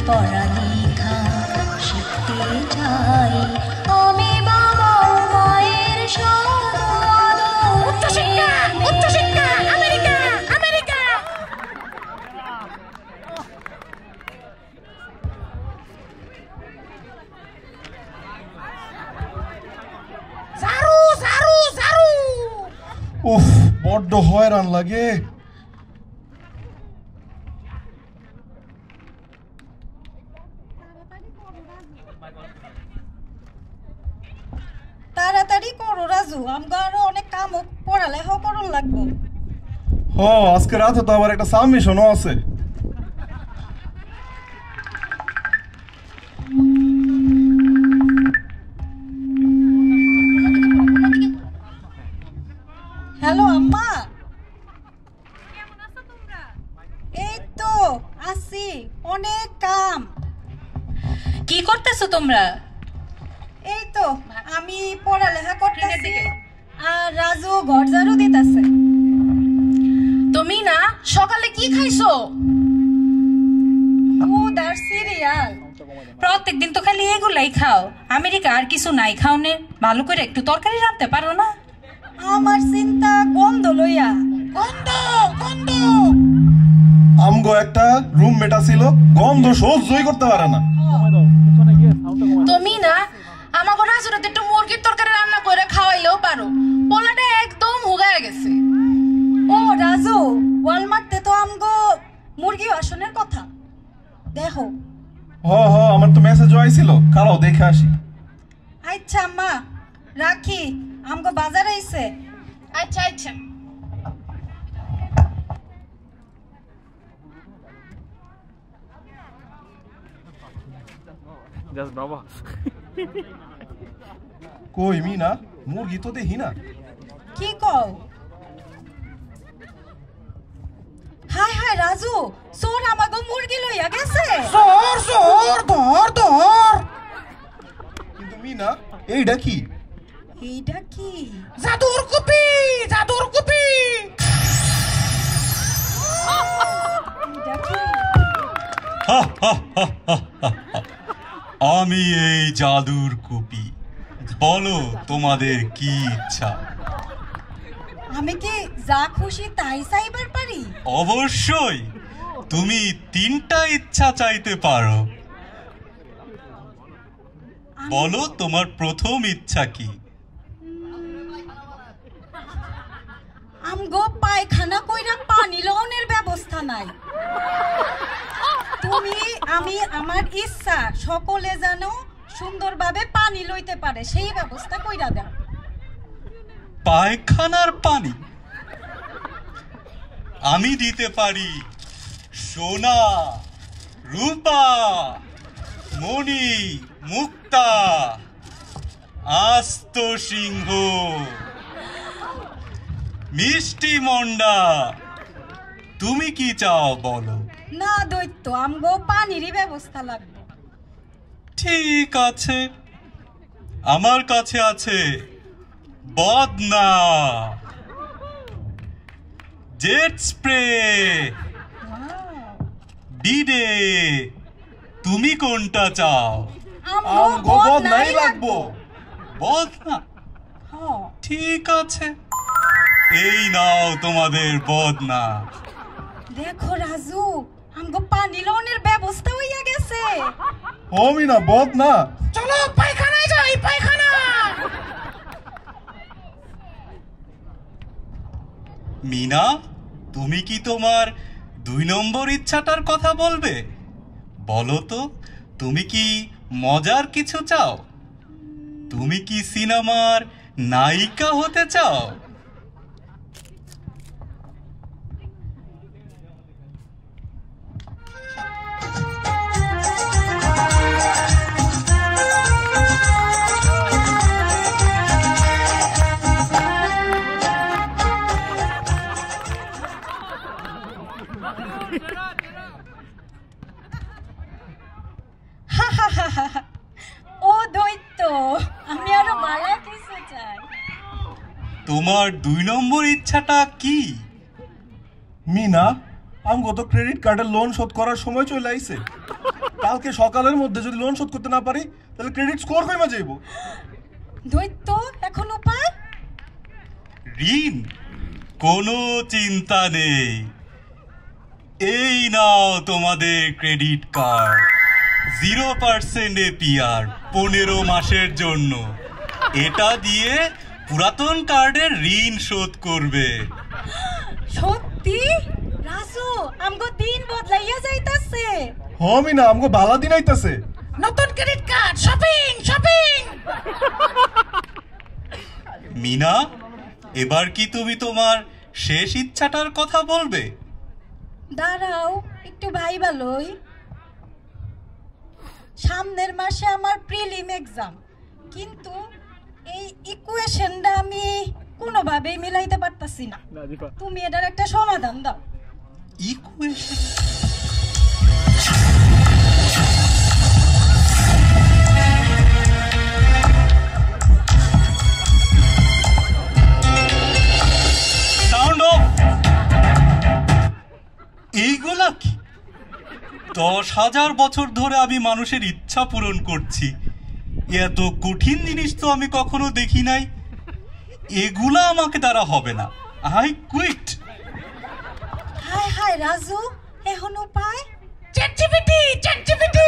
পড়ালেখা শিখতে চাই আমি বাবা মায়ের উচ্চশিক্ষা উচ্চশিক্ষা আমেরিকা আমেরিকা। ঝাড়ু ঝাড়ু ঝাড়ু। উফ, বড্ড হয়রান লাগে। তাড়াতাড়ি করো রাজু, আমগো আরো অনেক কাম পড়ালেখা করুন লাগবো। হ, আজকে রাতে তো আবার একটা সাবমিশনও আছে। হ্যালো আম্মা, এই তো আছি, অনেক কাম। কি করতেছো তোমরা? এই তো আমি পড়ালেখা করতেছি আর রাজু ঘর ঝাড়ু দিতেছে। তুমি না সকালে কি খাইছো? দুধ আর সিরিয়াল। প্রত্যেকদিন তো খালি এগুলাই খাও, আমেরিকা আর কিছু নাই খাওনে? ভালো করে একটু তরকারি রাঁধতে পারো না? আমার চিন্তা গন্ধ লইয়া। গন্ধ গন্ধ। আমগো একটা রুমমেট ছিল, গন্ধ সহ্যই করতে পারে না। তুমি না আমাকে রাজুরাতে একটু মুরগির তরকারি রান্না করে খাওয়াইলেও পারো, পোলাটা একদম হুগায় গেছে। ও রাজু, ওয়ালমার্টে তো আমগো মুরগি বাসনের কথা দেখো। হ হ, আমার তো মেসেজ আইছিল, কারাও দেখে আসি। আচ্ছা আম্মা রাখি, আমগো বাজার আইছে। আচ্ছা আচ্ছা। কই মিনা, মুরগি তো দেখি না। কি কও? হাই হাই রাজু, সোর আমাগো মুরগি লইয়া গেছে। জোর জোর ধর ধর। কিন্তু মিনা, এইটা কি? এইটা কি? জাদুর কুপি জাদুর কুপি। এইটা কি? আমি এই জাদুর কুপি। বলো তোমাদের কি ইচ্ছা? আমি কি যা খুশি তাই চাইবার পারি? অবশ্যই, তুমি 3টা ইচ্ছা চাইতে পারো। বলো তোমার প্রথম ইচ্ছা কি? আমগো পায়খানা কইরা পানি লওনের ব্যবস্থা নাই। তুমি আমি আমার ইচ্ছা সকলে যেন সুন্দরভাবে পানি লইতে পারে সেই ব্যবস্থা কইরা দাও। পায়খানার পানি আমি দিতে পারি সোনা, রূপা, মণি, মুক্তা, আস্ত সিংহ, মিষ্টি মন্ডা। তুমি কি চাও বলো? না দৈত্য, আমগো পানিরই ব্যবস্থা লাগবে। ঠিক আছে, আমার কাছে আছে বদনা, জেট স্প্রে, বিডে। তুমি কোনটা চাও? আমগো বদনাই লাগবো। বদনা? হ্যাঁ। ঠিক আছে, এই নাও তোমাদের বদনা। দেখো রাজু, আমগো পানি লওনের ব্যবস্থা হইয়া গেছে। ও মিনা, বদনা। চলো পায়খানায় যাই, পায়খানা। মিনা, তুমি কি তোমার 2 নম্বর ইচ্ছাটার কথা বলবে? বলো তো, তুমি কি মজার কিছু চাও? তুমি কি সিনেমার নায়িকা হতে চাও? ও দৈত্য, আমি আরো ভালো কিছু চাই। তোমার 2 নম্বর ইচ্ছাটা কি? মিনা, আমগো তো ক্রেডিট কার্ডের লোন শোধ করার সময় চলে আইছে। কালকে সকালের মধ্যে যদি লোন শোধ করতে না পারি তাহলে ক্রেডিট স্কোর কমে যাইব। দৈত্য এখন উপায়? ঋণ, কোনো চিন্তা নেই। এই নাও তোমাদের ক্রেডিট কার্ড, 0% APR 15 মাসের জন্য। এটা দিয়ে পুরাতন কার্ডের ঋণ শোধ করবে। সত্যি রাজু, আমগো দিন বদলাইয়া যাইতাছে। মিনা, আমগো ভালো দিন আইতাছে। নতুন credit card, shopping shopping. Meena, এবার কি তুমি তোমার শেষ ইচ্ছাটার কথা বলবে? দাঁড়াও একটু ভাইবা লই। সামনের মাসে আমার প্রিলিম এক্সাম, কিন্তু এই ইকুয়েশনটা আমি কোনোভাবেই মিলাইতে পারতাছি না। তুমি এটার একটা সমাধান দাও। ইকুয়েশন? Sound of. এইগুলা কি? 10,000 বছর ধরে আমি মানুষের ইচ্ছা পূরণ করছি, এত কঠিন জিনিস তো আমি কখনো দেখি নাই। এগুলা আমাকে দ্বারা হবে না, আই কুইট। হায় হায় রাজু, এখন উপায়? ChatGPT ChatGPT.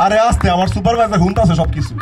আরে আস্তে, আমার সুপারভাইজার হুনতাছে সবকিছু।